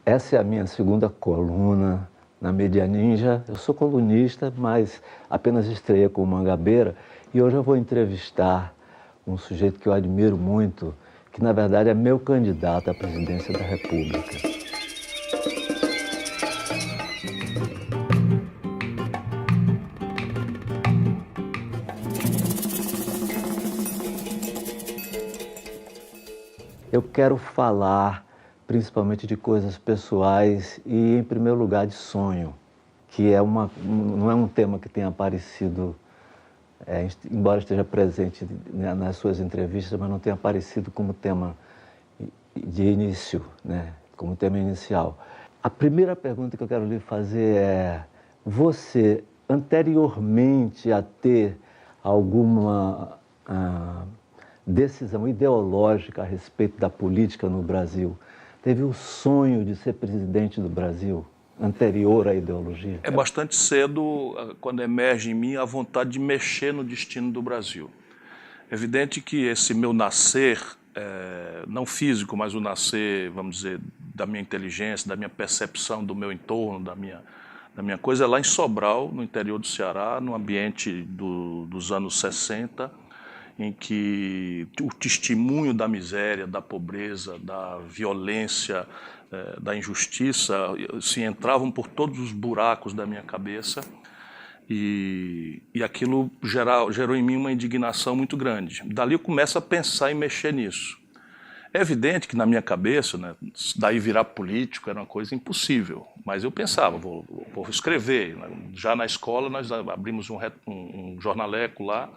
Essa é a minha segunda coluna na Mídia Ninja. Eu sou colunista, mas apenas estreiei com Mangabeira e hoje eu vou entrevistar um sujeito que eu admiro muito, que na verdade é meu candidato à presidência da República. Eu quero falar principalmente de coisas pessoais e, em primeiro lugar, de sonho, que não é um tema que tenha aparecido, embora esteja presente, né, nas suas entrevistas, mas não tenha aparecido como tema de início, né, como tema inicial. A primeira pergunta que eu quero lhe fazer é: você, anteriormente a ter alguma decisão ideológica a respeito da política no Brasil, teve o sonho de ser presidente do Brasil, anterior à ideologia? É bastante cedo quando emerge em mim a vontade de mexer no destino do Brasil. É evidente que esse meu nascer, não físico, mas o nascer, vamos dizer, da minha inteligência, da minha percepção do meu entorno, da minha coisa, é lá em Sobral, no interior do Ceará, no ambiente dos anos 60, em que o testemunho da miséria, da pobreza, da violência, da injustiça, se entravam por todos os buracos da minha cabeça e aquilo gerou em mim uma indignação muito grande. Dali eu começo a pensar em mexer nisso. É evidente que na minha cabeça, né, daí virar político era uma coisa impossível, mas eu pensava, vou escrever. Já na escola nós abrimos um jornaleco lá,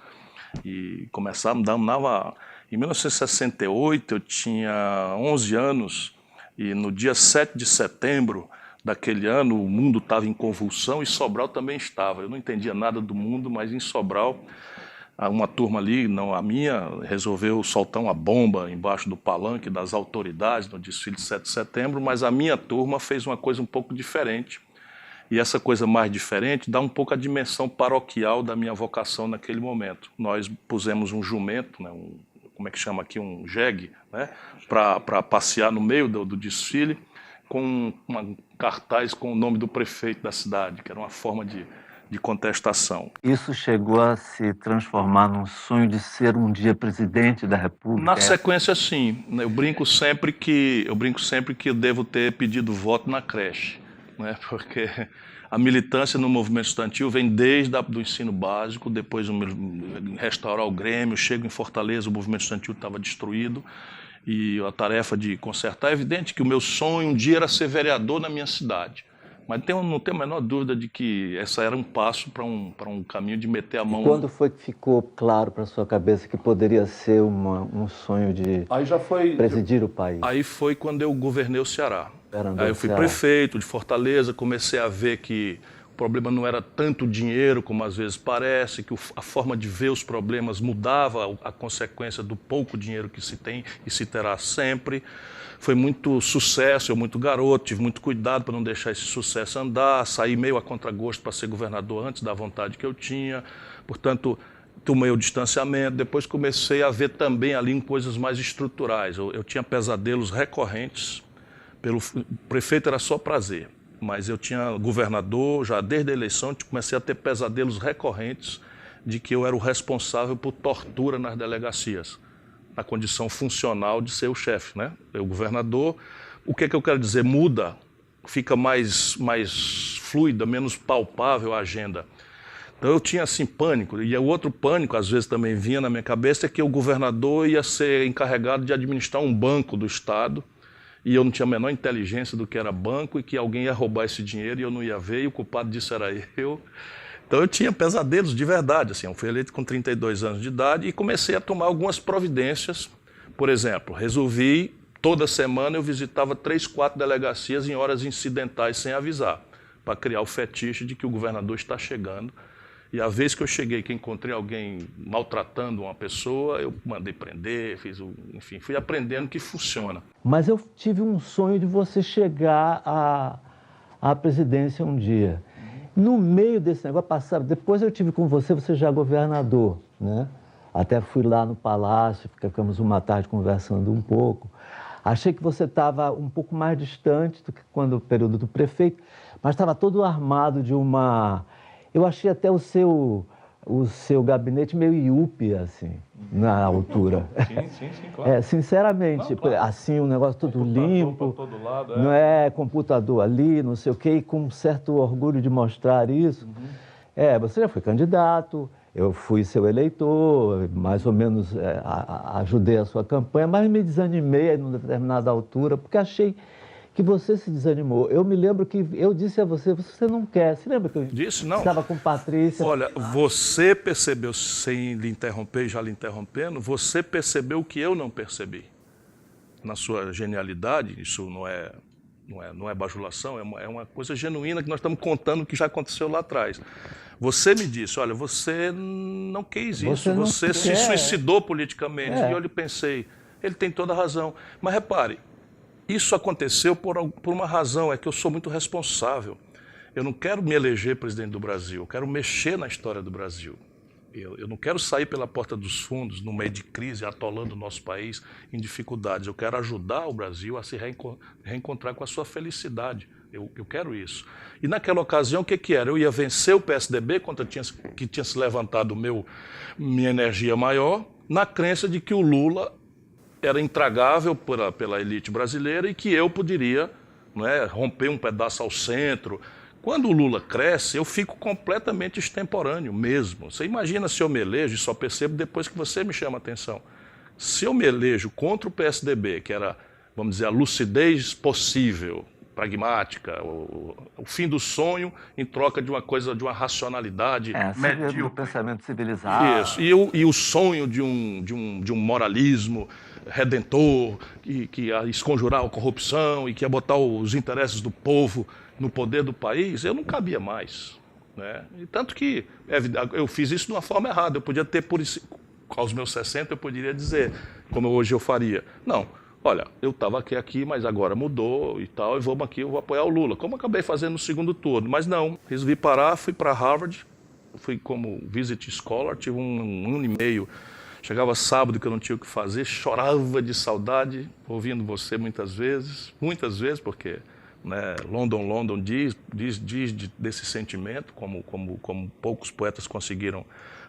e começamos, em 1968 eu tinha 11 anos e no dia 7 de setembro daquele ano o mundo estava em convulsão e Sobral também estava. Eu não entendia nada do mundo, mas em Sobral uma turma ali, não a minha, resolveu soltar uma bomba embaixo do palanque das autoridades no desfile de 7 de setembro, mas a minha turma fez uma coisa um pouco diferente. E essa coisa mais diferente dá um pouco a dimensão paroquial da minha vocação naquele momento. Nós pusemos um jumento, né, como é que chama aqui, um jegue, né, para passear no meio do desfile, com um cartaz com o nome do prefeito da cidade, que era uma forma de contestação. Isso chegou a se transformar num sonho de ser um dia presidente da República? Na sequência, sim. Eu brinco sempre que eu devo ter pedido voto na creche, né? Porque a militância no movimento estudantil vem desde o ensino básico, depois restaurar o Grêmio, chego em Fortaleza, o movimento estudantil estava destruído, e a tarefa de consertar. É evidente que o meu sonho um dia era ser vereador na minha cidade, mas não tenho a menor dúvida de que essa era um passo para um caminho de meter a mão. E quando foi que ficou claro para sua cabeça que poderia ser um sonho de presidir o país? Aí foi quando eu governei o Ceará. Aí eu fui prefeito de Fortaleza, comecei a ver que o problema não era tanto dinheiro como às vezes parece, que a forma de ver os problemas mudava a consequência do pouco dinheiro que se tem e se terá sempre. Foi muito sucesso, eu muito garoto, tive muito cuidado para não deixar esse sucesso andar, saí meio a contragosto para ser governador antes da vontade que eu tinha, portanto, tomei o distanciamento. Depois comecei a ver também ali em coisas mais estruturais. Eu tinha pesadelos recorrentes, o prefeito era só prazer, mas eu tinha governador, já desde a eleição comecei a ter pesadelos recorrentes de que eu era o responsável por tortura nas delegacias, na condição funcional de ser o chefe, né? Eu governador, o que eu quero dizer? Muda, fica mais fluida, menos palpável a agenda. Então eu tinha assim pânico, e o outro pânico às vezes também vinha na minha cabeça, é que o governador ia ser encarregado de administrar um banco do Estado, e eu não tinha a menor inteligência do que era banco, e que alguém ia roubar esse dinheiro e eu não ia ver, e o culpado disso era eu. Então eu tinha pesadelos de verdade, assim, eu fui eleito com 32 anos de idade e comecei a tomar algumas providências. Por exemplo, resolvi, toda semana eu visitava 3, 4 delegacias em horas incidentais sem avisar, para criar o fetiche de que o governador está chegando. E a vez que eu cheguei, que encontrei alguém maltratando uma pessoa, eu mandei prender, enfim, fui aprendendo que funciona. Mas eu tive um sonho de você chegar à presidência um dia. No meio desse negócio, depois eu tive com você já governador, né? Até fui lá no palácio, ficamos uma tarde conversando um pouco. Achei que você estava um pouco mais distante do que quando o período do prefeito, mas estava todo armado de uma... Eu achei até o seu gabinete meio iúpe, assim, na altura. Sim, claro. Sinceramente, Não, claro. Assim, um negócio todo Computador limpo, pra todo lado, não é computador ali, não sei o quê, e com um certo orgulho de mostrar isso. Você já foi candidato, eu fui seu eleitor, mais ou menos ajudei a sua campanha, mas me desanimei em uma determinada altura, porque achei que você se desanimou. Eu me lembro que eu disse a você, você não quer. Você lembra que eu Disse, não. estava com Patrícia? Olha, você percebeu, sem lhe interromper, já lhe interrompendo, você percebeu o que eu não percebi. Na sua genialidade, isso não é bajulação, é uma coisa genuína que nós estamos contando que já aconteceu lá atrás. Você me disse, olha, você não quis isso, você se suicidou politicamente. E eu lhe pensei, ele tem toda a razão. Mas repare, isso aconteceu por uma razão, é que eu sou muito responsável. Eu não quero me eleger presidente do Brasil, eu quero mexer na história do Brasil. Eu não quero sair pela porta dos fundos, no meio de crise, atolando o nosso país em dificuldades. Eu quero ajudar o Brasil a se reencontrar com a sua felicidade. Eu quero isso. E naquela ocasião, o que era? Eu ia vencer o PSDB, que tinha se levantado minha energia maior, na crença de que o Lula era intragável pela elite brasileira e que eu poderia, não é, romper um pedaço ao centro. Quando o Lula cresce, eu fico completamente extemporâneo mesmo. Você imagina se eu me elejo, e só percebo depois que você me chama a atenção. Se eu me elejo contra o PSDB, que era, vamos dizer, a lucidez possível, pragmática, o fim do sonho em troca de uma coisa, de uma racionalidade medíocre, do pensamento civilizado. Isso, e o sonho de um moralismo redentor, que ia esconjurar a corrupção e que ia botar os interesses do povo no poder do país, eu não cabia mais. Né? E tanto que eu fiz isso de uma forma errada. Eu podia ter, aos meus 60, eu poderia dizer, como hoje eu faria. Não, olha, eu estava aqui, mas agora mudou e tal, e vamos aqui, eu vou apoiar o Lula. Como eu acabei fazendo no segundo turno. Mas não, resolvi parar, fui para Harvard, fui como visit scholar, tive um ano e meio. Chegava sábado que eu não tinha o que fazer, chorava de saudade, ouvindo você muitas vezes, porque... Né, London diz desse sentimento, como poucos poetas conseguiram,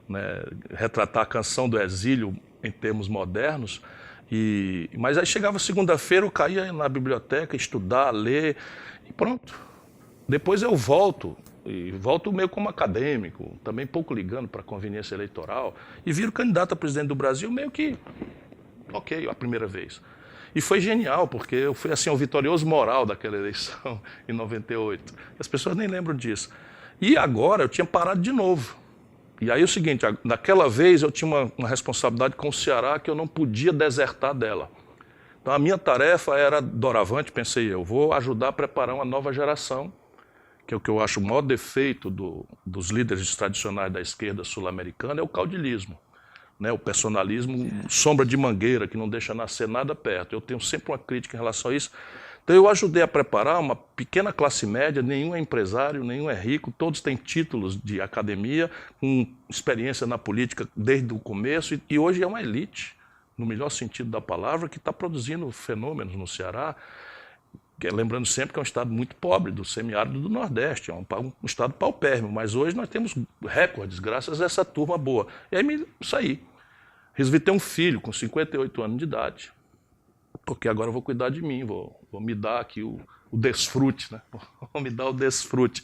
né, retratar a canção do exílio em termos modernos. Mas aí chegava segunda-feira, eu caía na biblioteca, estudar, ler, e pronto. Depois eu volto, e volto meio como acadêmico, também pouco ligando para a conveniência eleitoral, e viro candidato a presidente do Brasil meio que, ok, a primeira vez. E foi genial, porque eu fui assim, o vitorioso moral daquela eleição em 98. As pessoas nem lembram disso. E agora eu tinha parado de novo. E aí é o seguinte, naquela vez eu tinha uma responsabilidade com o Ceará que eu não podia desertar dela. Então a minha tarefa era doravante, pensei eu, vou ajudar a preparar uma nova geração, que é o que eu acho o maior defeito dos líderes tradicionais da esquerda sul-americana, é o caudilismo. Né, o personalismo, sombra de mangueira, que não deixa nascer nada perto. Eu tenho sempre uma crítica em relação a isso. Então eu ajudei a preparar uma pequena classe média, nenhum é empresário, nenhum é rico, todos têm títulos de academia, com experiência na política desde o começo, e hoje é uma elite, no melhor sentido da palavra, que está produzindo fenômenos no Ceará, lembrando sempre que é um estado muito pobre, do semiárido do Nordeste, é um estado paupérrimo, mas hoje nós temos recordes, graças a essa turma boa. E aí me saí. Resolvi ter um filho com 58 anos de idade, porque agora eu vou cuidar de mim, vou me dar aqui o desfrute, né? Vou me dar o desfrute.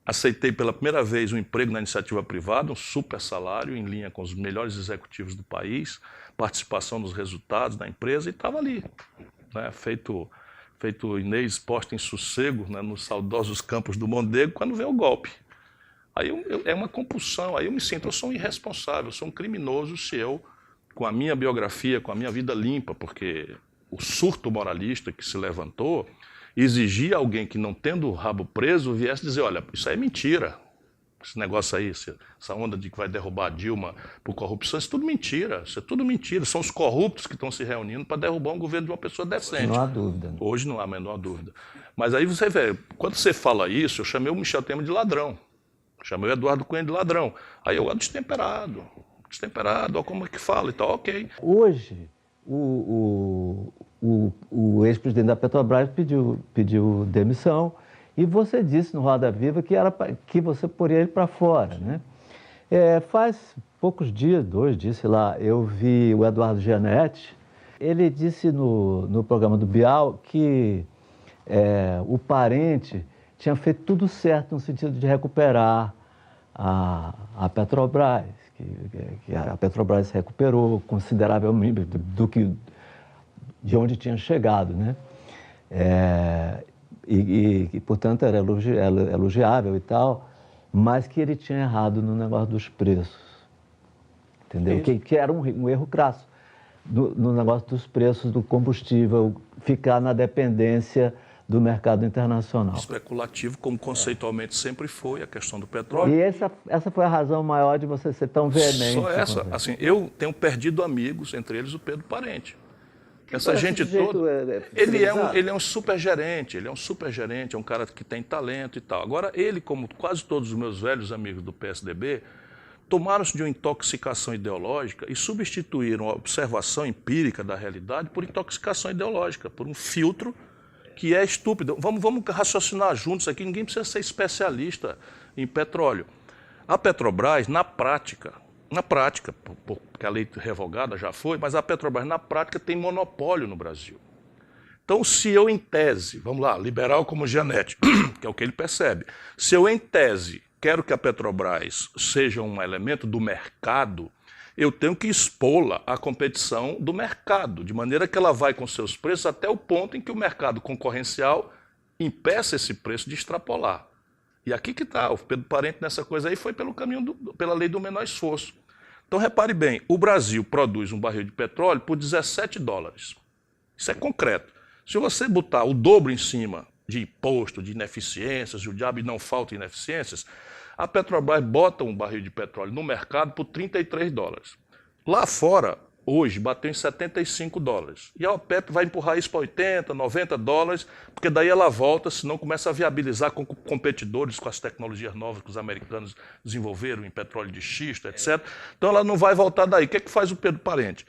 Aceitei pela primeira vez um emprego na iniciativa privada, um super salário, em linha com os melhores executivos do país, participação nos resultados da empresa, e estava ali, né? Feito Inês posta em sossego, né, nos saudosos campos do Mondego, quando vê o golpe. Aí é uma compulsão, aí eu me sinto, eu sou um irresponsável, eu sou um criminoso se eu, com a minha biografia, com a minha vida limpa, porque o surto moralista que se levantou exigia alguém que, não tendo o rabo preso, viesse dizer, olha, isso aí é mentira, esse negócio aí, essa onda de que vai derrubar a Dilma por corrupção, isso é tudo mentira, são os corruptos que estão se reunindo para derrubar um governo de uma pessoa decente. Não há dúvida. Hoje não há a menor dúvida. Mas aí você vê, quando você fala isso, eu chamei o Michel Temer de ladrão, chamei o Eduardo Cunha de ladrão, aí eu, destemperado, olha como é que fala e tal, ok. Hoje, o ex-presidente da Petrobras pediu demissão e você disse no Roda Viva que você poria ele para fora, né? Faz poucos dias, 2 dias, sei lá, eu vi o Eduardo Gianetti. Ele disse no programa do Bial que o Parente tinha feito tudo certo no sentido de recuperar a Petrobras, que a Petrobras se recuperou consideravelmente de onde tinha chegado, né? Portanto, era elogiável e tal, mas que ele tinha errado no negócio dos preços, entendeu? Que era um erro crasso no negócio dos preços do combustível, ficar na dependência do mercado internacional. Especulativo, como conceitualmente sempre foi a questão do petróleo. E essa foi a razão maior de você ser tão veemente. Só essa. Assim, eu tenho perdido amigos, entre eles o Pedro Parente. Essa gente toda, ele é um supergerente, é um cara que tem talento e tal. Agora, ele, como quase todos os meus velhos amigos do PSDB, tomaram-se de uma intoxicação ideológica e substituíram a observação empírica da realidade por intoxicação ideológica, por um filtro que é estúpido. Vamos raciocinar juntos aqui, ninguém precisa ser especialista em petróleo. A Petrobras, na prática, porque a lei revogada já foi, mas a Petrobras, na prática, tem monopólio no Brasil. Então, se eu, em tese, vamos lá, liberal como Gianetti, que é o que ele percebe, se eu, em tese, quero que a Petrobras seja um elemento do mercado, eu tenho que expô-la à competição do mercado, de maneira que ela vai com seus preços até o ponto em que o mercado concorrencial impeça esse preço de extrapolar. E aqui que está, o Pedro Parente nessa coisa aí foi pelo caminho, pela lei do menor esforço. Então, repare bem, o Brasil produz um barril de petróleo por $17. Isso é concreto. Se você botar o dobro em cima de imposto, de ineficiências, e o diabo não falta ineficiências, a Petrobras bota um barril de petróleo no mercado por $33. Lá fora, hoje, bateu em $75. E a OPEP vai empurrar isso para $80, $90, porque daí ela volta, senão começa a viabilizar com competidores, com as tecnologias novas que os americanos desenvolveram em petróleo de xisto, etc. Então ela não vai voltar daí. O que é que faz o Pedro Parente?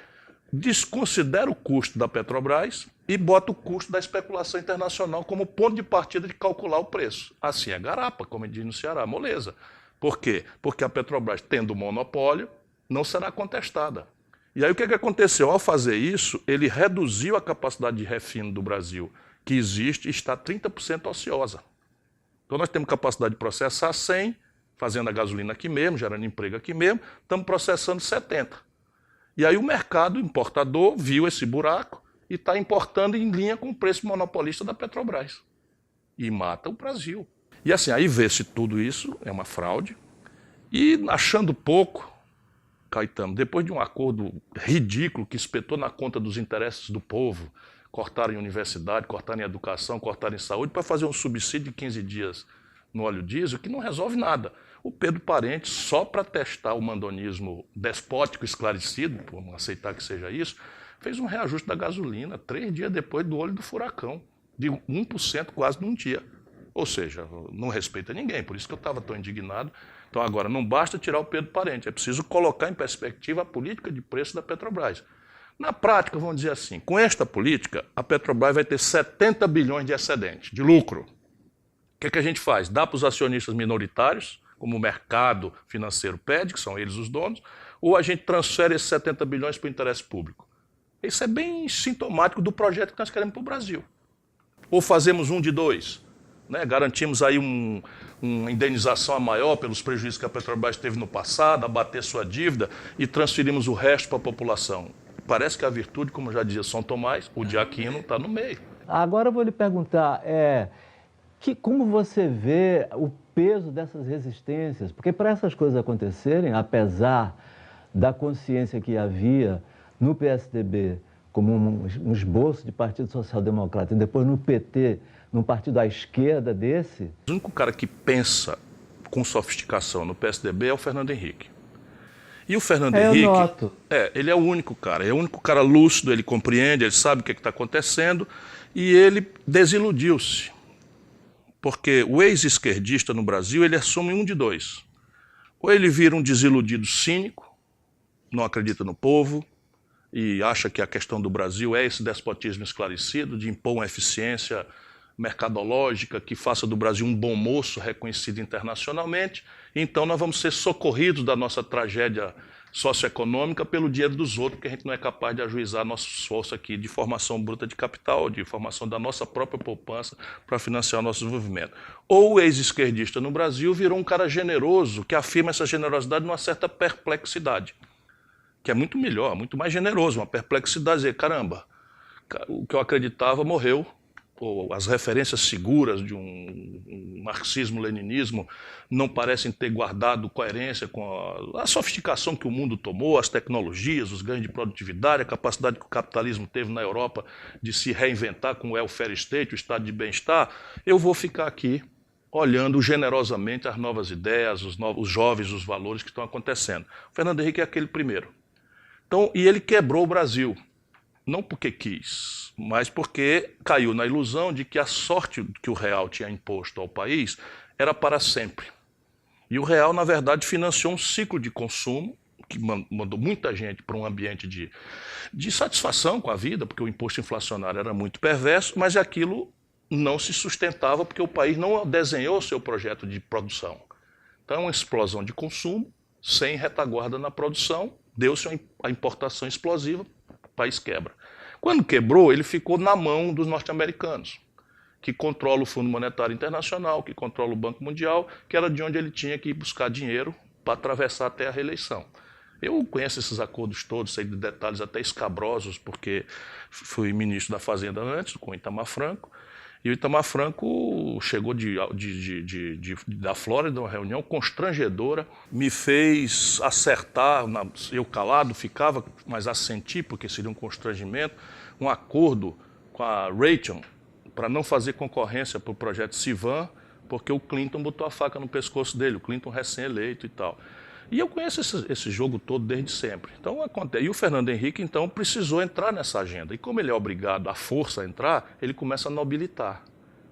Desconsidera o custo da Petrobras e bota o custo da especulação internacional como ponto de partida de calcular o preço. Assim é garapa, como diz no Ceará, moleza. Por quê? Porque a Petrobras, tendo monopólio, não será contestada. E aí o que aconteceu? Ao fazer isso, ele reduziu a capacidade de refino do Brasil, que existe e está 30% ociosa. Então nós temos capacidade de processar 100, fazendo a gasolina aqui mesmo, gerando emprego aqui mesmo, estamos processando 70. E aí o mercado importador viu esse buraco e está importando em linha com o preço monopolista da Petrobras. E mata o Brasil. E assim, aí vê-se tudo isso, é uma fraude, e achando pouco, Caetano, depois de um acordo ridículo que espetou na conta dos interesses do povo, cortaram em universidade, cortaram em educação, cortaram em saúde, para fazer um subsídio de 15 dias no óleo diesel, que não resolve nada. O Pedro Parente, só para testar o mandonismo despótico esclarecido, vamos aceitar que seja isso, fez um reajuste da gasolina 3 dias depois do olho do furacão, de 1% quase num dia. Ou seja, não respeita ninguém, por isso que eu estava tão indignado. Então agora, não basta tirar o Pedro Parente, é preciso colocar em perspectiva a política de preço da Petrobras. Na prática, vamos dizer assim, com esta política, a Petrobras vai ter 70 bilhões de excedente, de lucro. O que a gente faz? Dá para os acionistas minoritários, como o mercado financeiro pede, que são eles os donos, ou a gente transfere esses 70 bilhões para o interesse público. Isso é bem sintomático do projeto que nós queremos para o Brasil. Ou fazemos um de dois, né? Garantimos aí uma indenização a maior pelos prejuízos que a Petrobras teve no passado, abater sua dívida e transferimos o resto para a população. Parece que a virtude, como já dizia São Tomás, o de Aquino está no meio. Agora eu vou lhe perguntar, como você vê o peso dessas resistências? Porque para essas coisas acontecerem, apesar da consciência que havia no PSDB como um esboço de Partido Social Democrata e depois no PT, num partido à esquerda desse... O único cara que pensa com sofisticação no PSDB é o Fernando Henrique. E o Fernando Henrique, eu noto. Ele é o único cara lúcido, ele compreende, ele sabe o que está acontecendo e ele desiludiu-se. Porque o ex-esquerdista no Brasil, ele assume um de dois. Ou ele vira um desiludido cínico, não acredita no povo, e acha que a questão do Brasil é esse despotismo esclarecido, de impor uma eficiência mercadológica que faça do Brasil um bom moço reconhecido internacionalmente. Então nós vamos ser socorridos da nossa tragédia socioeconômica pelo dinheiro dos outros, porque a gente não é capaz de ajuizar nosso esforço aqui de formação bruta de capital, de formação da nossa própria poupança para financiar o nosso desenvolvimento. Ou o ex-esquerdista no Brasil virou um cara generoso, que afirma essa generosidade numa certa perplexidade, que é muito melhor, muito mais generoso, uma perplexidade, dizer, caramba, o que eu acreditava morreu, ou as referências seguras de um marxismo-leninismo não parecem ter guardado coerência com a sofisticação que o mundo tomou, as tecnologias, os ganhos de produtividade, a capacidade que o capitalismo teve na Europa de se reinventar com o welfare state, o estado de bem-estar. Eu vou ficar aqui olhando generosamente as novas ideias, os jovens, os valores que estão acontecendo. O Fernando Henrique é aquele primeiro. Então, e ele quebrou o Brasil. Não porque quis, mas porque caiu na ilusão de que a sorte que o real tinha imposto ao país era para sempre. E o real, na verdade, financiou um ciclo de consumo que mandou muita gente para um ambiente de satisfação com a vida, porque o imposto inflacionário era muito perverso, mas aquilo não se sustentava porque o país não desenhou o seu projeto de produção. Então, é uma explosão de consumo, sem retaguarda na produção, deu-se a importação explosiva, o país quebra. Quando quebrou, ele ficou na mão dos norte-americanos, que controla o Fundo Monetário Internacional, que controla o Banco Mundial, que era de onde ele tinha que ir buscar dinheiro para atravessar até a reeleição. Eu conheço esses acordos todos, sei de detalhes até escabrosos, porque fui ministro da Fazenda antes, com o Itamar Franco, e o Itamar Franco chegou da Flórida, uma reunião constrangedora, me fez acertar, eu calado ficava, mas assenti, porque seria um constrangimento, um acordo com a Raytheon para não fazer concorrência para o projeto Sivan, porque o Clinton botou a faca no pescoço dele, o Clinton recém-eleito e tal. E eu conheço esse jogo todo desde sempre. Então, e o Fernando Henrique, então, precisou entrar nessa agenda. E como ele é obrigado à força a entrar, ele começa a nobilitar.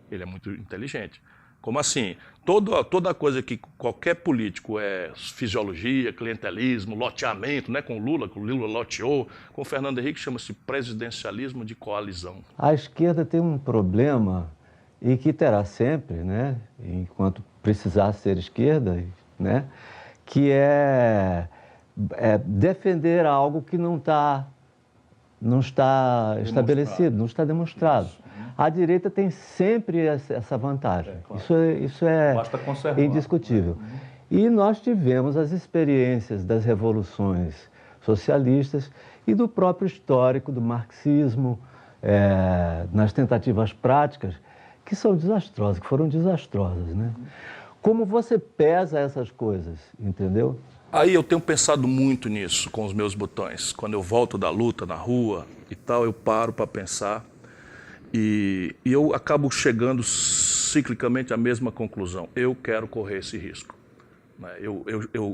Ele é muito inteligente. Como assim? Toda coisa que qualquer político é fisiologia, clientelismo, loteamento, né? Com o Lula loteou, com o Fernando Henrique chama-se presidencialismo de coalizão. A esquerda tem um problema, e que terá sempre, né? Enquanto precisar ser esquerda, né? Que é defender algo que não está estabelecido, não está demonstrado. A direita tem sempre essa vantagem. Claro. Isso é indiscutível. E nós tivemos as experiências das revoluções socialistas e do próprio histórico do marxismo, nas tentativas práticas, que são desastrosas, que foram desastrosas, né? Como você pesa essas coisas, entendeu? Aí eu tenho pensado muito nisso com os meus botões. Quando eu volto da luta na rua e tal, eu paro para pensar e eu acabo chegando ciclicamente à mesma conclusão. Eu quero correr esse risco.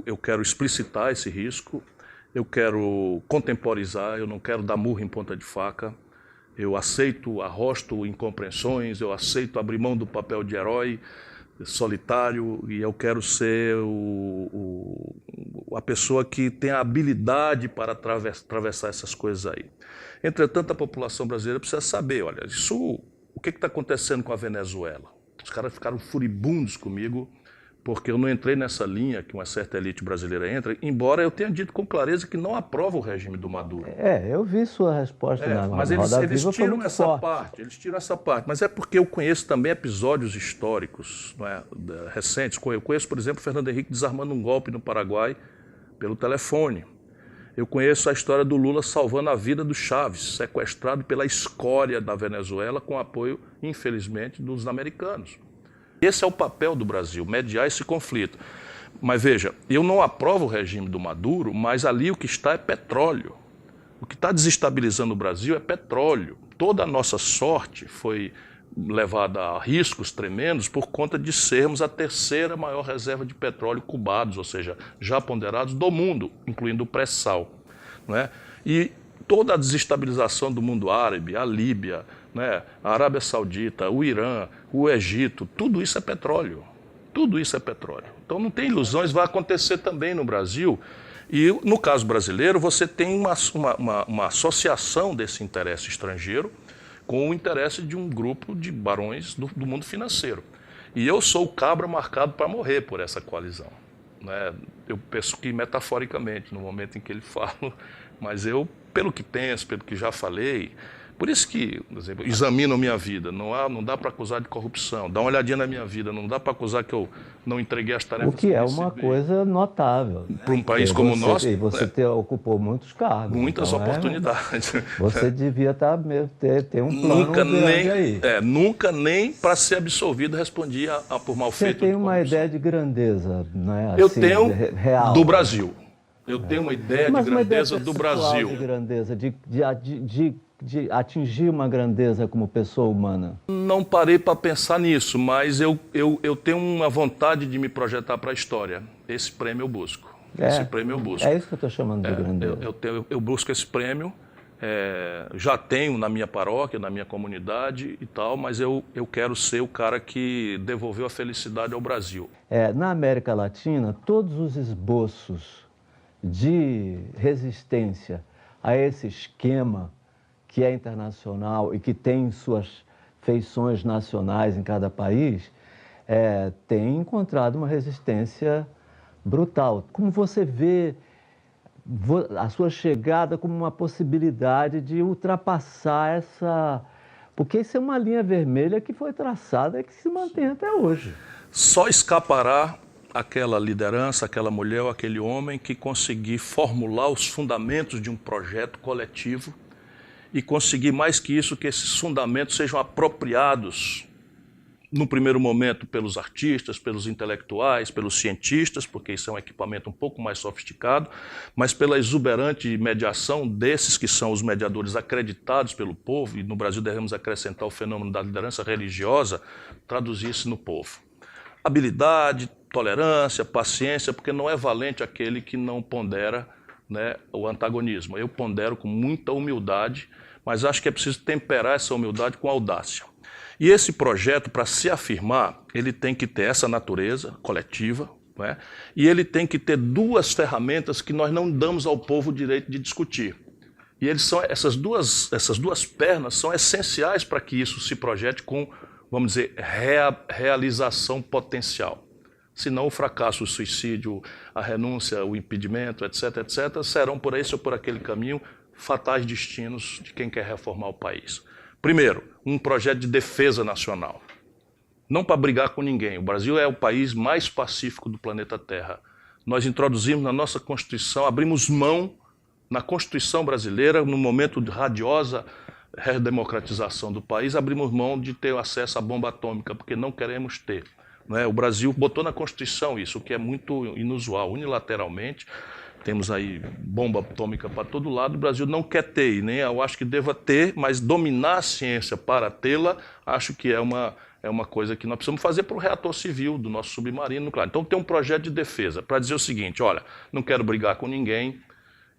Eu quero explicitar esse risco, eu quero contemporizar, eu não quero dar murro em ponta de faca. Eu aceito, arrosto incompreensões, eu aceito abrir mão do papel de herói solitário e eu quero ser a pessoa que tem a habilidade para atravessar essas coisas aí. Entretanto, a população brasileira precisa saber, olha, o que está acontecendo com a Venezuela? Os caras ficaram furibundos comigo porque eu não entrei nessa linha que uma certa elite brasileira entra, embora eu tenha dito com clareza que não aprova o regime do Maduro. Eu vi sua resposta na mas eles tiram essa parte, mas é porque eu conheço também episódios históricos, não é, recentes. Eu conheço, por exemplo, Fernando Henrique desarmando um golpe no Paraguai pelo telefone. Eu conheço a história do Lula salvando a vida do Chaves, sequestrado pela escória da Venezuela com apoio, infelizmente, dos americanos. Esse é o papel do Brasil, mediar esse conflito. Mas veja, eu não aprovo o regime do Maduro, mas ali o que está é petróleo. O que está desestabilizando o Brasil é petróleo. Toda a nossa sorte foi levada a riscos tremendos por conta de sermos a terceira maior reserva de petróleo cubados, ou seja, já ponderados do mundo, incluindo o pré-sal, não é? E toda a desestabilização do mundo árabe, a Líbia, né, a Arábia Saudita, o Irã, o Egito, tudo isso é petróleo. Tudo isso é petróleo. Então não tem ilusões, vai acontecer também no Brasil. E, no caso brasileiro, você tem uma associação desse interesse estrangeiro com o interesse de um grupo de barões do mundo financeiro. E eu sou o cabra marcado para morrer por essa coalizão, né? Eu penso que metaforicamente, no momento em que ele fala, mas eu, pelo que penso, pelo que já falei, por isso que, por exemplo, examino a minha vida, não dá para acusar de corrupção, dá uma olhadinha na minha vida, não dá para acusar que eu não entreguei as tarefas o que é uma coisa notável. Para um país como o nosso. E você ocupou muitos cargos. Muitas então oportunidades. Você devia ter um plano grande aí. Nunca nem para ser absolvido respondi por mal feito. Você tem uma ideia de grandeza, né? Eu assim, tenho real. Do Brasil. Eu tenho uma ideia de grandeza do Brasil. De grandeza, de atingir uma grandeza como pessoa humana? Não parei para pensar nisso, mas eu tenho uma vontade de me projetar para a história. Esse prêmio eu busco. Esse prêmio eu busco. É isso que eu estou chamando de grandeza. Eu busco esse prêmio, já tenho na minha paróquia, na minha comunidade e tal, mas eu quero ser o cara que devolveu a felicidade ao Brasil. Na América Latina, todos os esboços de resistência a esse esquema que é internacional e que tem suas feições nacionais em cada país, tem encontrado uma resistência brutal. Como você vê a sua chegada como uma possibilidade de ultrapassar essa... Porque isso é uma linha vermelha que foi traçada e que se mantém até hoje. Só escapará aquela liderança, aquela mulher ou aquele homem que conseguir formular os fundamentos de um projeto coletivo e conseguir mais que isso, que esses fundamentos sejam apropriados no primeiro momento pelos artistas, pelos intelectuais, pelos cientistas, porque isso é um equipamento um pouco mais sofisticado, mas pela exuberante mediação desses que são os mediadores acreditados pelo povo, e no Brasil devemos acrescentar o fenômeno da liderança religiosa, traduzir isso no povo. Habilidade, tolerância, paciência, porque não é valente aquele que não pondera, né, o antagonismo. Eu pondero com muita humildade, mas acho que é preciso temperar essa humildade com audácia. E esse projeto, para se afirmar, ele tem que ter essa natureza coletiva, né? E ele tem que ter duas ferramentas que nós não damos ao povo o direito de discutir. E essas duas pernas são essenciais para que isso se projete com, vamos dizer, realização potencial. Senão o fracasso, o suicídio, a renúncia, o impedimento, etc., etc., serão por esse ou por aquele caminho fatais destinos de quem quer reformar o país. Primeiro, um projeto de defesa nacional. Não para brigar com ninguém. O Brasil é o país mais pacífico do planeta Terra. Nós introduzimos na nossa Constituição, abrimos mão na Constituição brasileira, no momento de radiosa redemocratização do país, abrimos mão de ter acesso à bomba atômica, porque não queremos ter. O Brasil botou na Constituição isso, o que é muito inusual, unilateralmente. Temos aí bomba atômica para todo lado, o Brasil não quer ter, e nem eu acho que deva ter, mas dominar a ciência para tê-la, acho que é uma coisa que nós precisamos fazer para o reator civil do nosso submarino nuclear. Então tem um projeto de defesa para dizer o seguinte, olha, não quero brigar com ninguém,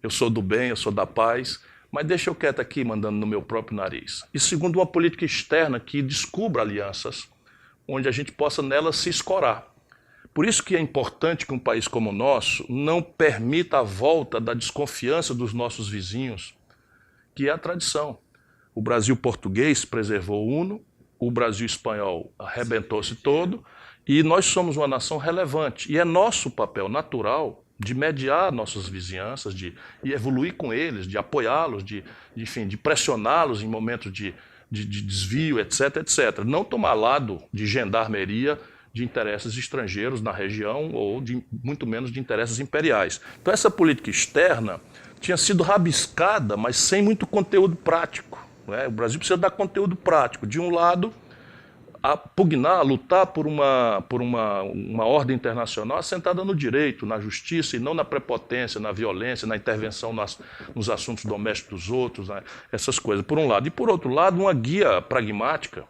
eu sou do bem, eu sou da paz, mas deixa eu quieto aqui mandando no meu próprio nariz. E segundo, uma política externa que descubra alianças, onde a gente possa nela se escorar. Por isso que é importante que um país como o nosso não permita a volta da desconfiança dos nossos vizinhos, que é a tradição. O Brasil português preservou o uno, o Brasil espanhol arrebentou-se todo, e nós somos uma nação relevante. E é nosso papel natural de mediar nossas vizinhanças, de evoluir com eles, de apoiá-los, de pressioná-los em momentos de desvio, etc., etc. Não tomar lado de gendarmeria, de interesses estrangeiros na região ou muito menos de interesses imperiais. Então essa política externa tinha sido rabiscada, mas sem muito conteúdo prático. O Brasil precisa dar conteúdo prático. De um lado, pugnar, lutar por uma ordem internacional assentada no direito, na justiça e não na prepotência, na violência, na intervenção nos assuntos domésticos dos outros, essas coisas, por um lado. E por outro lado, uma guia pragmática,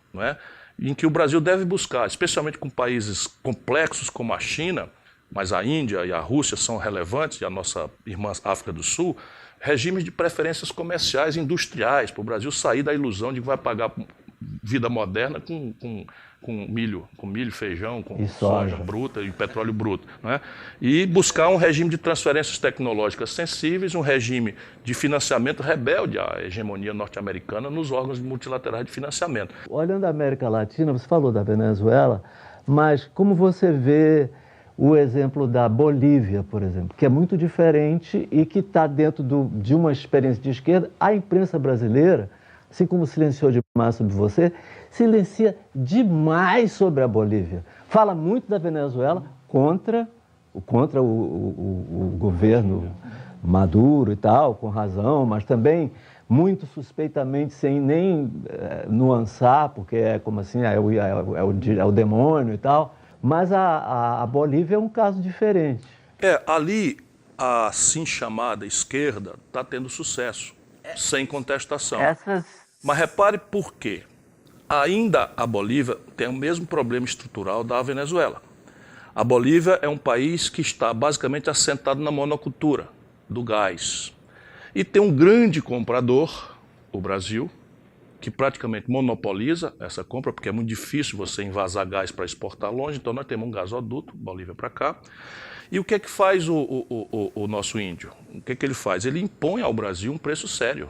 em que o Brasil deve buscar, especialmente com países complexos como a China, mas a Índia e a Rússia são relevantes, e a nossa irmã África do Sul, regimes de preferências comerciais, industriais, para o Brasil sair da ilusão de que vai pagar vida moderna com com milho, feijão, com E soja bruta e petróleo bruto, né? E buscar um regime de transferências tecnológicas sensíveis, um regime de financiamento rebelde à hegemonia norte-americana nos órgãos multilaterais de financiamento. Olhando a América Latina, você falou da Venezuela, mas como você vê o exemplo da Bolívia, por exemplo, que é muito diferente e que está dentro de uma experiência de esquerda, a imprensa brasileira, assim como silenciou demais sobre você, silencia demais sobre a Bolívia. Fala muito da Venezuela contra o governo Maduro e tal, com razão, mas também muito suspeitamente, sem nem nuançar, porque é como assim, é o demônio e tal. Mas a Bolívia é um caso diferente. Ali a assim chamada esquerda está tendo sucesso, sem contestação. Mas repare por quê. Ainda a Bolívia tem o mesmo problema estrutural da Venezuela. A Bolívia é um país que está basicamente assentado na monocultura do gás. E tem um grande comprador, o Brasil, que praticamente monopoliza essa compra, porque é muito difícil você envasar gás para exportar longe, então nós temos um gasoduto, Bolívia para cá. E o que é que faz o nosso índio? O que é que ele faz? Ele impõe ao Brasil um preço sério.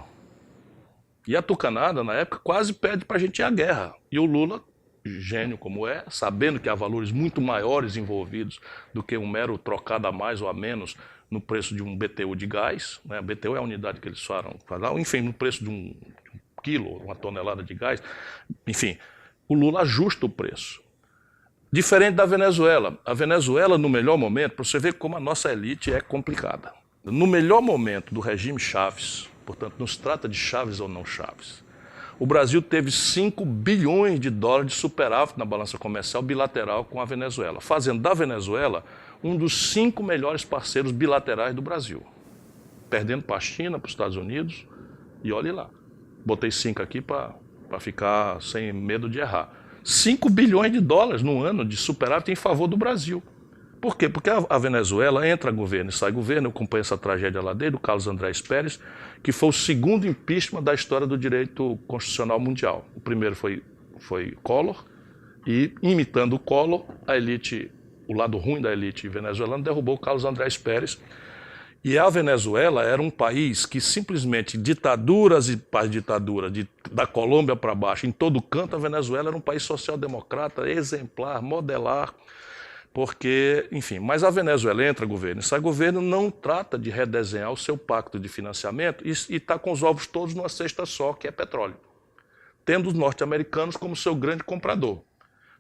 E a tucanada, na época, quase pede para a gente ir à guerra. E o Lula, gênio como é, sabendo que há valores muito maiores envolvidos do que um mero trocado a mais ou a menos no preço de um BTU de gás, né? BTU é a unidade que eles falam, enfim, no preço de um quilo, uma tonelada de gás, enfim, o Lula ajusta o preço. Diferente da Venezuela. A Venezuela, no melhor momento, para você ver como a nossa elite é complicada. No melhor momento do regime Chaves, portanto, não se trata de Chaves ou não Chaves, o Brasil teve 5 bilhões de dólares de superávit na balança comercial bilateral com a Venezuela, fazendo da Venezuela um dos 5 melhores parceiros bilaterais do Brasil, perdendo para a China, para os Estados Unidos, e olhe lá. Botei 5 aqui para ficar sem medo de errar. 5 bilhões de dólares no ano de superávit em favor do Brasil. Por quê? Porque a Venezuela entra governo e sai governo. Eu acompanho essa tragédia lá dele, do Carlos Andrés Pérez, que foi o segundo impeachment da história do direito constitucional mundial. O primeiro foi Collor, e imitando o Collor, a elite, o lado ruim da elite venezuelana, derrubou o Carlos Andrés Pérez. E a Venezuela era um país que simplesmente ditaduras e pós-ditadura, da Colômbia para baixo, em todo canto, a Venezuela era um país social-democrata, exemplar, modelar, porque, enfim, mas a Venezuela entra governo e sai governo, não trata de redesenhar o seu pacto de financiamento e está com os ovos todos numa cesta só, que é petróleo, tendo os norte-americanos como seu grande comprador.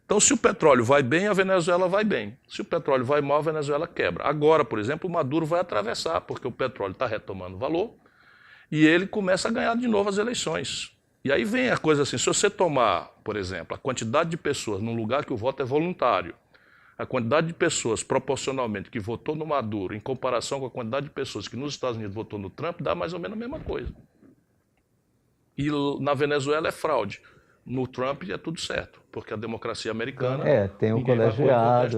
Então, se o petróleo vai bem, a Venezuela vai bem. Se o petróleo vai mal, a Venezuela quebra. Agora, por exemplo, o Maduro vai atravessar, porque o petróleo está retomando valor e ele começa a ganhar de novo as eleições. E aí vem a coisa assim, se você tomar, por exemplo, a quantidade de pessoas num lugar que o voto é voluntário, a quantidade de pessoas proporcionalmente que votou no Maduro em comparação com a quantidade de pessoas que nos Estados Unidos votou no Trump, dá mais ou menos a mesma coisa. E na Venezuela é fraude. No Trump é tudo certo, porque a democracia americana... tem um colegiado.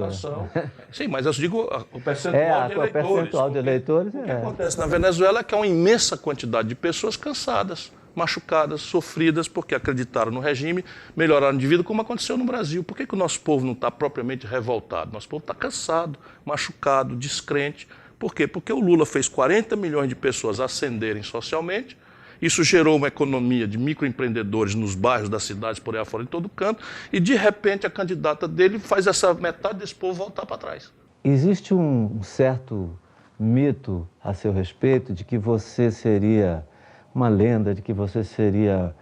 Sim, mas eu digo o percentual de eleitores. O percentual de eleitores O que acontece na Venezuela é que há uma imensa quantidade de pessoas cansadas, machucadas, sofridas, porque acreditaram no regime, melhoraram de vida, como aconteceu no Brasil. Por que o nosso povo não está propriamente revoltado? Nosso povo está cansado, machucado, descrente. Por quê? Porque o Lula fez 40 milhões de pessoas ascenderem socialmente. Isso gerou uma economia de microempreendedores nos bairros das cidades, por aí afora, em todo canto, e de repente a candidata dele faz essa metade desse povo voltar para trás. Existe um certo mito a seu respeito de que você seria uma lenda, de que você seria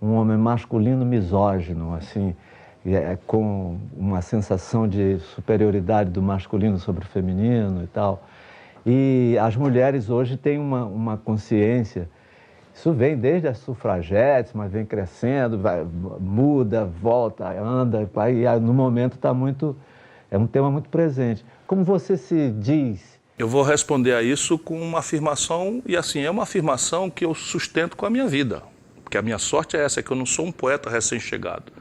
um homem masculino misógino, assim, com uma sensação de superioridade do masculino sobre o feminino e tal. E as mulheres hoje têm uma consciência. Isso vem desde as sufragetes, mas vem crescendo, muda, volta, anda, e no momento é um tema muito presente. Como você se diz? Eu vou responder a isso com uma afirmação, e assim, é uma afirmação que eu sustento com a minha vida. Porque a minha sorte é essa, é que eu não sou um poeta recém-chegado,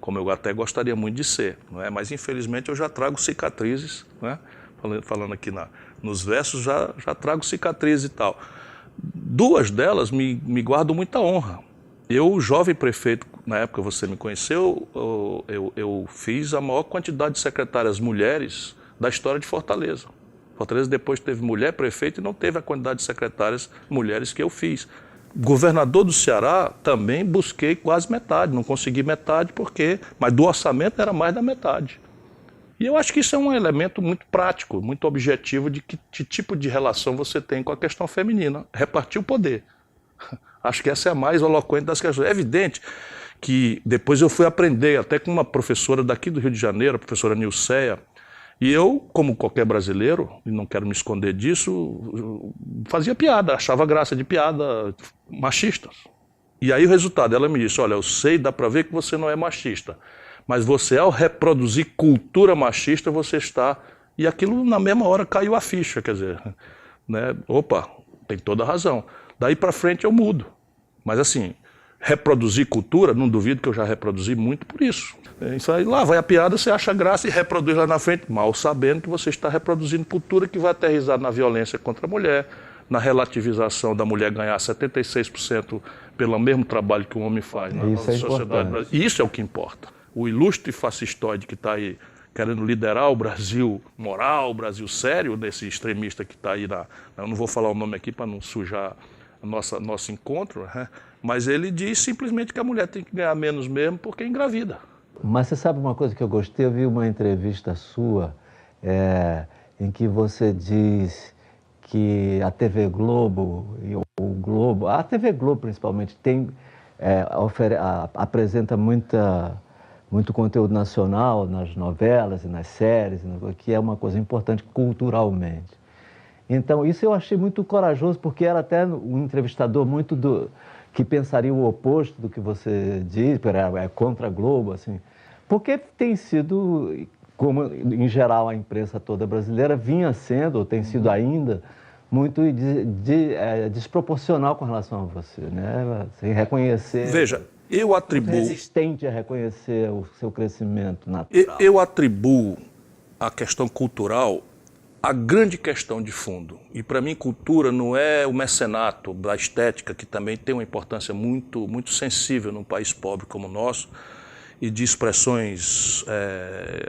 como eu até gostaria muito de ser, não é? Mas infelizmente eu já trago cicatrizes, não é? Falando aqui nos versos, já trago cicatrizes e tal. 2 delas me guardam muita honra. Eu, jovem prefeito na época você me conheceu, eu fiz a maior quantidade de secretárias mulheres da história de Fortaleza. Fortaleza depois teve mulher prefeito e não teve a quantidade de secretárias mulheres que eu fiz. Governador do Ceará, também busquei quase metade, não consegui metade mas do orçamento era mais da metade. E eu acho que isso é um elemento muito prático, muito objetivo de que tipo de relação você tem com a questão feminina, repartir o poder. Acho que essa é a mais eloquente das questões. É evidente que depois eu fui aprender até com uma professora daqui do Rio de Janeiro, a professora Nilceia, e eu, como qualquer brasileiro, e não quero me esconder disso, fazia piada, achava graça de piada machistas. E aí o resultado, ela me disse, olha, eu sei, dá para ver que você não é machista, mas você, ao reproduzir cultura machista, você está... E aquilo, na mesma hora, caiu a ficha, quer dizer, né? Opa, tem toda a razão. Daí para frente eu mudo. Mas assim, reproduzir cultura, não duvido que eu já reproduzi muito por isso. Isso aí, lá vai a piada, você acha graça e reproduz lá na frente, mal sabendo que você está reproduzindo cultura que vai aterrissar na violência contra a mulher, na relativização da mulher ganhar 76% pelo mesmo trabalho que o homem faz na nossa sociedade brasileira. Isso é o que importa. O ilustre fascistoide que está aí querendo liderar o Brasil moral, o Brasil sério, desse extremista que está aí eu não vou falar o nome aqui para não sujar nosso encontro, né? Mas ele diz simplesmente que a mulher tem que ganhar menos mesmo porque engravida. Mas você sabe uma coisa que eu gostei? Eu vi uma entrevista sua em que você diz que a TV Globo, a TV Globo principalmente, apresenta muito conteúdo nacional nas novelas e nas séries, que é uma coisa importante culturalmente. Então, isso eu achei muito corajoso, porque era até um entrevistador que pensaria o oposto do que você diz, é contra a Globo, assim. Porque tem sido, como em geral a imprensa toda brasileira vinha sendo, ou tem sido ainda, muito desproporcional com relação a você, né? Sem reconhecer... Veja, eu atribuo... resistente a reconhecer o seu crescimento natural. Eu atribuo a questão cultural a grande questão de fundo. E para mim cultura não é o mecenato da estética, que também tem uma importância muito, muito sensível num país pobre como o nosso, e de expressões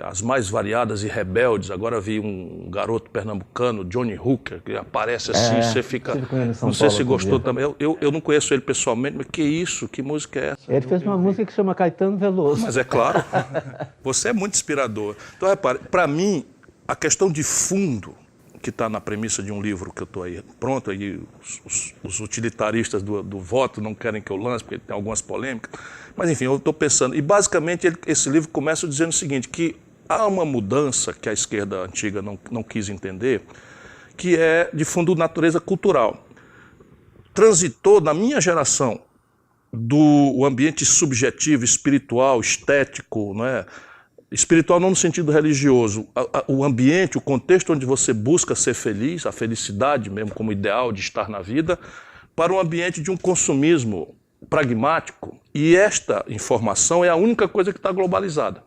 as mais variadas e rebeldes. Agora vi um garoto pernambucano, Johnny Hooker, que aparece assim, você fica... Não sei se gostou também. Eu não conheço ele pessoalmente, mas que isso? Que música é essa? Ele fez uma música que chama Caetano Veloso. Mas é claro, você é muito inspirador. Então, repare, para mim, a questão de fundo que está na premissa de um livro que eu estou aí pronto, aí os utilitaristas do voto não querem que eu lance, porque tem algumas polêmicas, mas enfim, eu estou pensando, e basicamente esse livro começa dizendo o seguinte, que há uma mudança que a esquerda antiga não quis entender, que é de fundo natureza cultural. Transitou na minha geração do ambiente subjetivo, espiritual, estético, não é? Espiritual não no sentido religioso, o ambiente, o contexto onde você busca ser feliz, a felicidade mesmo como ideal de estar na vida, para um ambiente de um consumismo pragmático. E esta informação é a única coisa que está globalizada.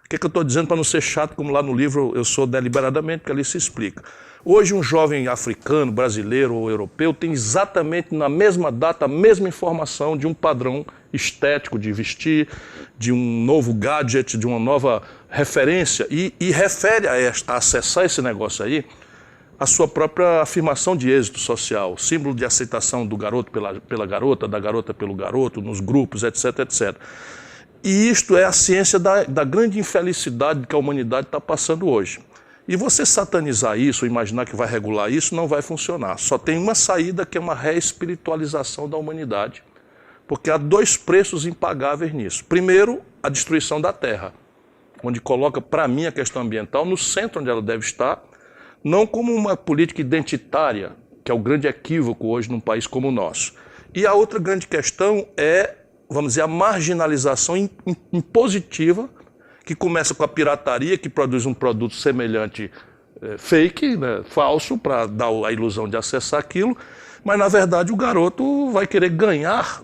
O que eu estou dizendo para não ser chato, como lá no livro eu sou deliberadamente, porque ali se explica. Hoje um jovem africano, brasileiro ou europeu tem exatamente na mesma data a mesma informação de um padrão estético de vestir, de um novo gadget, de uma nova referência e refere a acessar esse negócio aí a sua própria afirmação de êxito social, símbolo de aceitação do garoto pela garota, da garota pelo garoto, nos grupos, etc, etc. E isto é a ciência da grande infelicidade que a humanidade está passando hoje. E você satanizar isso, imaginar que vai regular isso, não vai funcionar. Só tem uma saída, que é uma reespiritualização da humanidade. Porque há dois preços impagáveis nisso. Primeiro, a destruição da terra, onde coloca, para mim, a questão ambiental no centro onde ela deve estar, não como uma política identitária, que é o grande equívoco hoje num país como o nosso. E a outra grande questão é, vamos dizer, a marginalização impositiva, que começa com a pirataria, que produz um produto semelhante, fake, né, falso, para dar a ilusão de acessar aquilo, mas na verdade o garoto vai querer ganhar,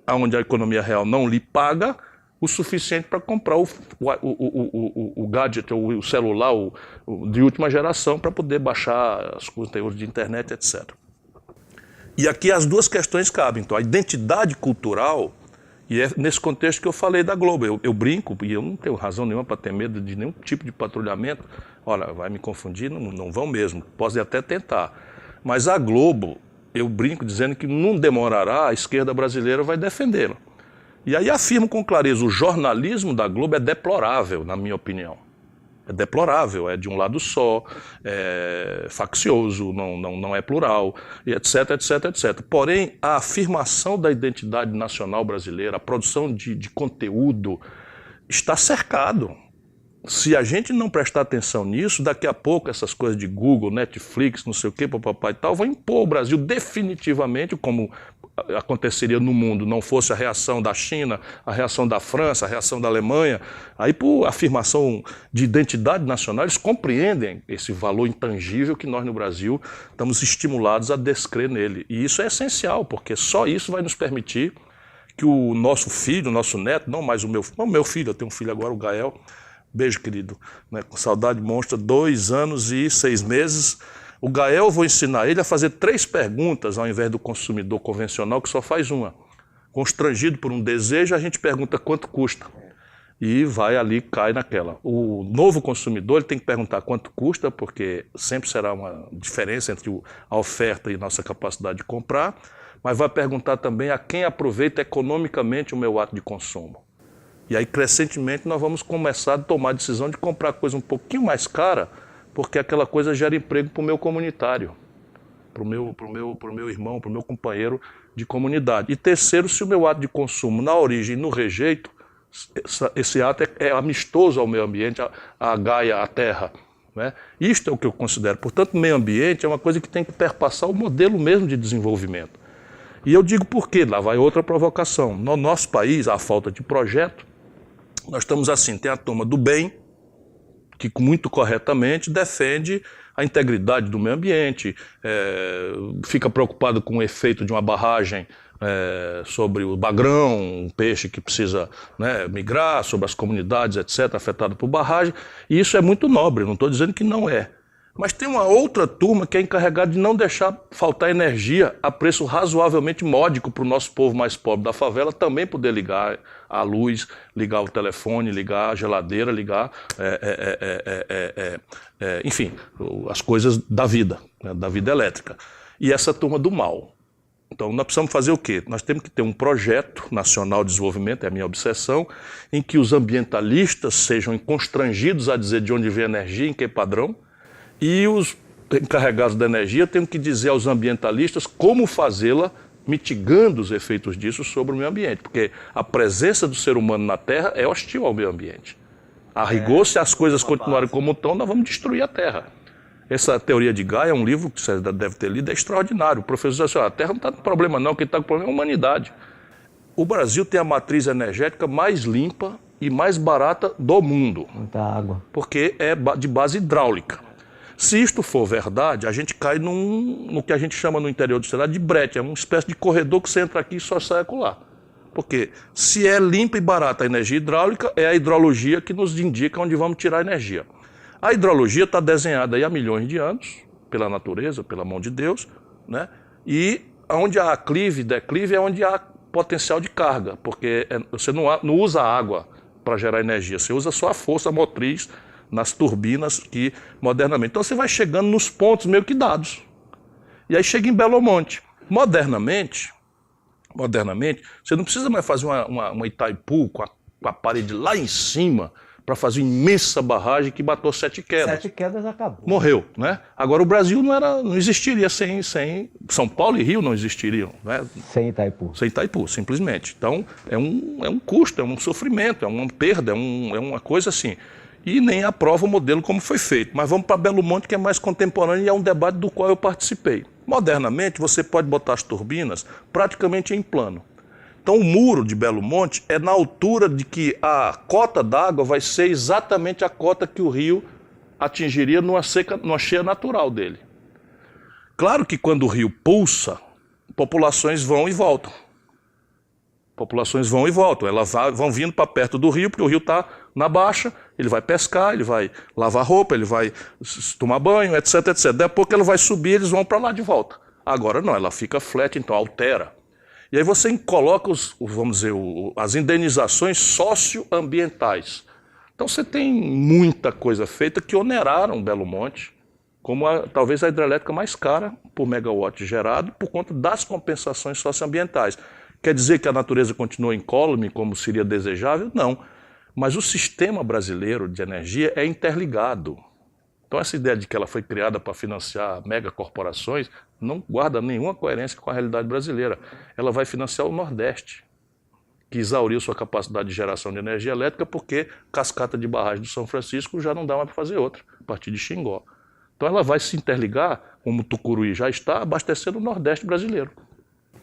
onde a economia real não lhe paga, o suficiente para comprar o gadget, ou o celular de última geração, para poder baixar os conteúdos de internet, etc. E aqui as duas questões cabem. Então, a identidade cultural E é nesse contexto que eu falei da Globo. Eu brinco, e eu não tenho razão nenhuma para ter medo de nenhum tipo de patrulhamento. Olha, vai me confundir? Não vão mesmo, podem até tentar. Mas a Globo, eu brinco dizendo que não demorará, a esquerda brasileira vai defendê-la. E aí afirmo com clareza, o jornalismo da Globo é deplorável, na minha opinião. É deplorável, é de um lado só, é faccioso, não é plural, e etc, etc, etc. Porém, a afirmação da identidade nacional brasileira, a produção de conteúdo, está cercado. Se a gente não prestar atenção nisso, daqui a pouco essas coisas de Google, Netflix, não sei o que, papapá e tal, vão impor o Brasil definitivamente, como aconteceria no mundo, não fosse a reação da China, a reação da França, a reação da Alemanha. Aí, por afirmação de identidade nacional, eles compreendem esse valor intangível que nós no Brasil estamos estimulados a descrer nele. E isso é essencial, porque só isso vai nos permitir que o nosso filho, o nosso neto, não mais o meu filho, eu tenho um filho agora, o Gael. Beijo, querido. Né? Com saudade monstra, 2 anos e 6 meses. O Gael, eu vou ensinar ele a fazer 3 perguntas ao invés do consumidor convencional, que só faz uma. Constrangido por um desejo, a gente pergunta quanto custa. E vai ali, cai naquela. O novo consumidor ele tem que perguntar quanto custa, porque sempre será uma diferença entre a oferta e nossa capacidade de comprar, mas vai perguntar também a quem aproveita economicamente o meu ato de consumo. E aí, crescentemente, nós vamos começar a tomar a decisão de comprar coisa um pouquinho mais cara, porque aquela coisa gera emprego para o meu comunitário, para o meu irmão, para o meu companheiro de comunidade. E terceiro, se o meu ato de consumo, na origem, no rejeito, esse ato é amistoso ao meio ambiente, à Gaia, à Terra. Né? Isto é o que eu considero. Portanto, meio ambiente é uma coisa que tem que perpassar o modelo mesmo de desenvolvimento. E eu digo por quê? Lá vai outra provocação. No nosso país, há falta de projeto. Nós estamos assim, tem a turma do bem, que muito corretamente defende a integridade do meio ambiente, fica preocupado com o efeito de uma barragem sobre o bagrão, um peixe que precisa, né, migrar, sobre as comunidades, etc., afetadas por barragem, e isso é muito nobre, não estou dizendo que não é. Mas tem uma outra turma que é encarregada de não deixar faltar energia a preço razoavelmente módico para o nosso povo mais pobre da favela também poder ligar a luz, ligar o telefone, ligar a geladeira, ligar, enfim, as coisas da vida, né, da vida elétrica. E essa turma do mal. Então nós precisamos fazer o quê? Nós temos que ter um projeto nacional de desenvolvimento, é a minha obsessão, em que os ambientalistas sejam constrangidos a dizer de onde vem a energia, em que padrão, e os encarregados da energia têm que dizer aos ambientalistas como fazê-la, mitigando os efeitos disso sobre o meio ambiente. Porque a presença do ser humano na Terra é hostil ao meio ambiente. A rigor, se as coisas continuarem como estão, nós vamos destruir a Terra. Essa teoria de Gaia é um livro que você deve ter lido, é extraordinário. O professor disse assim, a Terra não está com problema não, quem está com problema é a humanidade. O Brasil tem a matriz energética mais limpa e mais barata do mundo. Muita água. Porque é de base hidráulica. Se isto for verdade, a gente cai no que a gente chama no interior do Estado de brete, é uma espécie de corredor que você entra aqui e só sai acolá. Porque se é limpa e barata a energia hidráulica, é a hidrologia que nos indica onde vamos tirar a energia. A hidrologia está desenhada aí há milhões de anos, pela natureza, pela mão de Deus, né? E onde há aclive, declive é onde há potencial de carga, porque você não usa água para gerar energia, você usa só a força motriz nas turbinas que modernamente. Então você vai chegando nos pontos meio que dados. E aí chega em Belo Monte. Modernamente, você não precisa mais fazer uma Itaipu com a parede lá em cima para fazer uma imensa barragem que bateu 7 quedas. 7 quedas acabou. Morreu, né? Agora o Brasil não existiria sem São Paulo e Rio não existiriam, né? Sem Itaipu. Sem Itaipu, simplesmente. Então é um custo, é um sofrimento, é uma perda, é uma coisa assim. E nem aprova o modelo como foi feito. Mas vamos para Belo Monte, que é mais contemporâneo e é um debate do qual eu participei. Modernamente, você pode botar as turbinas praticamente em plano. Então o muro de Belo Monte é na altura de que a cota d'água vai ser exatamente a cota que o rio atingiria numa cheia natural dele. Claro que quando o rio pulsa, populações vão e voltam. Populações vão e voltam, elas vão vindo para perto do rio, porque o rio está na baixa, ele vai pescar, ele vai lavar roupa, ele vai tomar banho, etc, etc. Depois que ela vai subir, eles vão para lá de volta. Agora não, ela fica flat, então altera. E aí você coloca, vamos dizer, as indenizações socioambientais. Então você tem muita coisa feita que oneraram Belo Monte, como talvez a hidrelétrica mais cara por megawatt gerado, por conta das compensações socioambientais. Quer dizer que a natureza continua incólume, como seria desejável? Não. Mas o sistema brasileiro de energia é interligado. Então essa ideia de que ela foi criada para financiar megacorporações não guarda nenhuma coerência com a realidade brasileira. Ela vai financiar o Nordeste, que exauriu sua capacidade de geração de energia elétrica porque cascata de barragem do São Francisco já não dá mais para fazer outra, a partir de Xingó. Então ela vai se interligar, como Tucuruí já está, abastecendo o Nordeste brasileiro.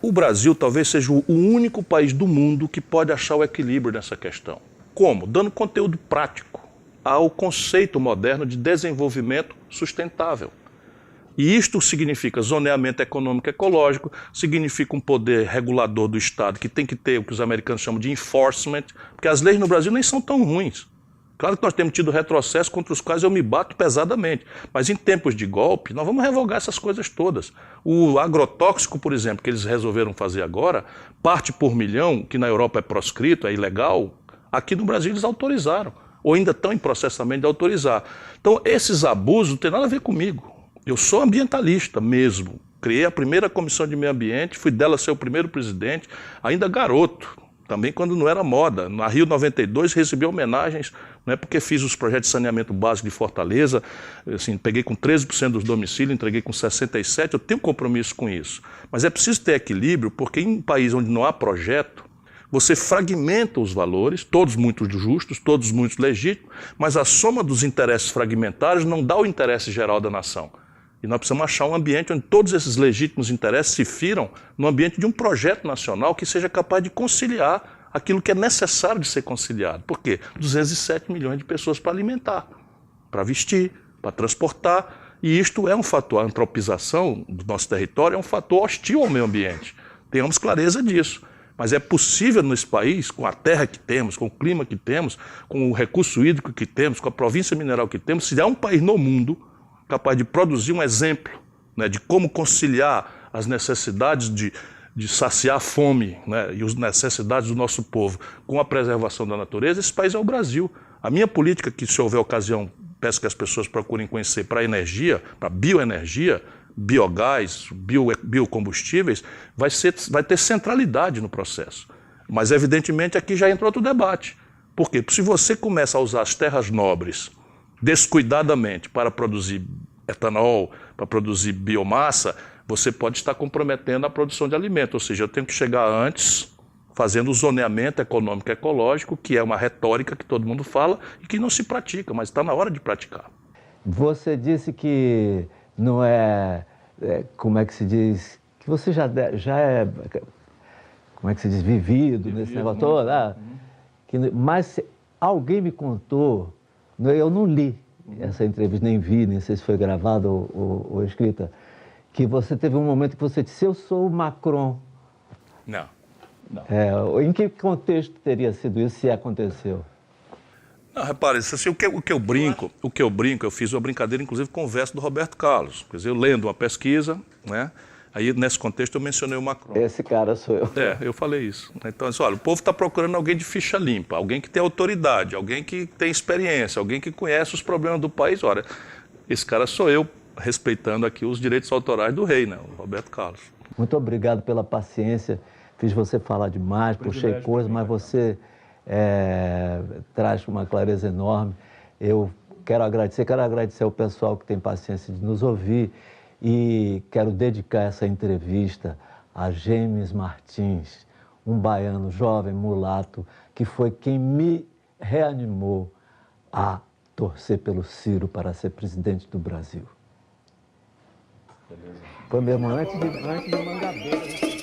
O Brasil talvez seja o único país do mundo que pode achar o equilíbrio nessa questão. Como? Dando conteúdo prático ao conceito moderno de desenvolvimento sustentável. E isto significa zoneamento econômico e ecológico, significa um poder regulador do Estado que tem que ter o que os americanos chamam de enforcement, porque as leis no Brasil nem são tão ruins. Claro que nós temos tido retrocessos contra os quais eu me bato pesadamente, mas em tempos de golpe nós vamos revogar essas coisas todas. O agrotóxico, por exemplo, que eles resolveram fazer agora, parte por milhão, que na Europa é proscrito, é ilegal, aqui no Brasil eles autorizaram, ou ainda estão em processo também de autorizar. Então esses abusos não tem nada a ver comigo. Eu sou ambientalista mesmo. Criei a primeira comissão de meio ambiente, fui dela ser o primeiro presidente, ainda garoto, também quando não era moda. Na Rio 92 recebi homenagens, não é porque fiz os projetos de saneamento básico de Fortaleza, assim, peguei com 13% dos domicílios, entreguei com 67%, eu tenho compromisso com isso. Mas é preciso ter equilíbrio, porque em um país onde não há projeto, você fragmenta os valores, todos muito justos, todos muito legítimos, mas a soma dos interesses fragmentários não dá o interesse geral da nação. E nós precisamos achar um ambiente onde todos esses legítimos interesses se firam no ambiente de um projeto nacional que seja capaz de conciliar aquilo que é necessário de ser conciliado. Por quê? 207 milhões de pessoas para alimentar, para vestir, para transportar. E isto é um fator, a antropização do nosso território é um fator hostil ao meio ambiente. Tenhamos clareza disso. Mas é possível nesse país, com a terra que temos, com o clima que temos, com o recurso hídrico que temos, com a província mineral que temos, se há um país no mundo capaz de produzir um exemplo, né, de como conciliar as necessidades de saciar a fome, né, e as necessidades do nosso povo com a preservação da natureza, esse país é o Brasil. A minha política, que se houver ocasião, peço que as pessoas procurem conhecer para a energia, para a bioenergia, biogás, biocombustíveis, vai ter centralidade no processo. Mas, evidentemente, aqui já entra outro debate. Por quê? Porque se você começa a usar as terras nobres descuidadamente para produzir etanol, para produzir biomassa, você pode estar comprometendo a produção de alimento. Ou seja, eu tenho que chegar antes fazendo o zoneamento econômico e ecológico, que é uma retórica que todo mundo fala e que não se pratica, mas está na hora de praticar. Você disse que não como é que se diz, que você já é, como é que se diz, vivido nesse negócio todo, mas alguém me contou, eu não li essa entrevista, nem vi, nem sei se foi gravada ou escrita, que você teve um momento que você disse, eu sou o Macron. Não. Em que contexto teria sido isso, se aconteceu? Não, repare, assim, o que eu brinco, eu fiz uma brincadeira, inclusive, com o verso do Roberto Carlos. Quer dizer, eu lendo uma pesquisa, né? Aí, nesse contexto, eu mencionei o Macron. Esse cara sou eu. Eu falei isso. Então, assim, olha, o povo está procurando alguém de ficha limpa, alguém que tem autoridade, alguém que tem experiência, alguém que conhece os problemas do país. Olha, esse cara sou eu, respeitando aqui os direitos autorais do rei, né? O Roberto Carlos. Muito obrigado pela paciência. Fiz você falar demais, puxei coisas, mas você traz uma clareza enorme. Eu quero agradecer ao pessoal que tem paciência de nos ouvir e quero dedicar essa entrevista a James Martins, um baiano jovem, mulato, que foi quem me reanimou a torcer pelo Ciro para ser presidente do Brasil. Beleza. Foi mesmo antes de Mangabeira.